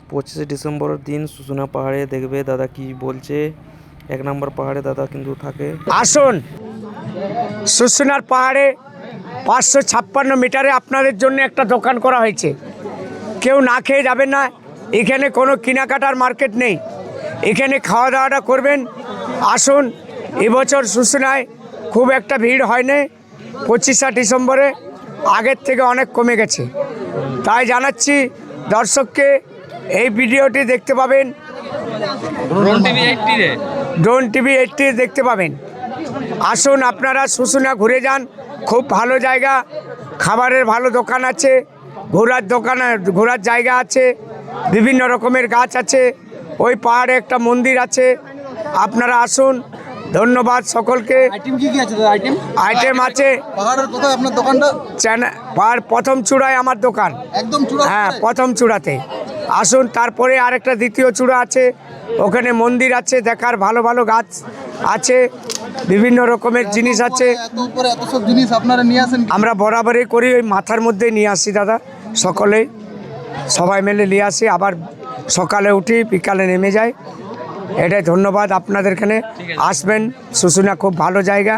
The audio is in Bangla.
25শে ডিসেম্বরের দিন শুশুনা পাহাড়ে দেখবে দাদা কি বলছে। 1 নম্বর পাহাড়ে দাদা কিন্তু থাকে। আসুন শুশুনার পাহাড়ে 556 মিটারে আপনাদের জন্য একটা দোকান করা হয়েছে। কেউ না খেয়ে যাবেন না। এখানে কোনো কেনাকাটার মার্কেট নেই, এখানে খাওয়া দাওয়াটা করবেন। আসুন, এবছর শুশুনায় খুব একটা ভিড় হয়নি। 25শে ডিসেম্বরে আগের থেকে অনেক কমে গেছে। তাই জানাচ্ছি দর্শককে, এই ভিডিওটি দেখতে পাবেন ড্রোন টিভি 80 দেখতে পাবেন। আসুন আপনারা শুশুনা ঘুরে যান, খুব ভালো জায়গা, খাবারের ভালো দোকান আছে, ঘোরার জায়গা আছে, বিভিন্ন রকমের গাছ আছে, ওই পাহাড়ে একটা মন্দির আছে। আপনারা আসুন। ধন্যবাদ সকলকে। আইটেম আছে পাহাড়ের কোথায় আপনার দোকানটা? পাহাড় প্রথম চূড়ায় আমার দোকান, একদম চূড়া? হ্যাঁ, প্রথম চূড়াতে। আসুন, তারপরে আরেকটা দ্বিতীয় চূড়া আছে, ওখানে মন্দির আছে, দেখার ভালো ভালো গাছ আছে, বিভিন্ন রকমের জিনিস আছে। এত উপরে এত সব জিনিস আপনারা নিয়ে আসেন? আমরা বরাবরই করি, ওই মাথার মধ্যে নিয়ে আসি দাদা, সকলেই সবাই মিলে নিয়ে আসি, আবার সকালে উঠি বিকালে নেমে যাই। এটাই ধন্যবাদ আপনাদের। এখানে আসবেন, শুশুনা খুব ভালো জায়গা।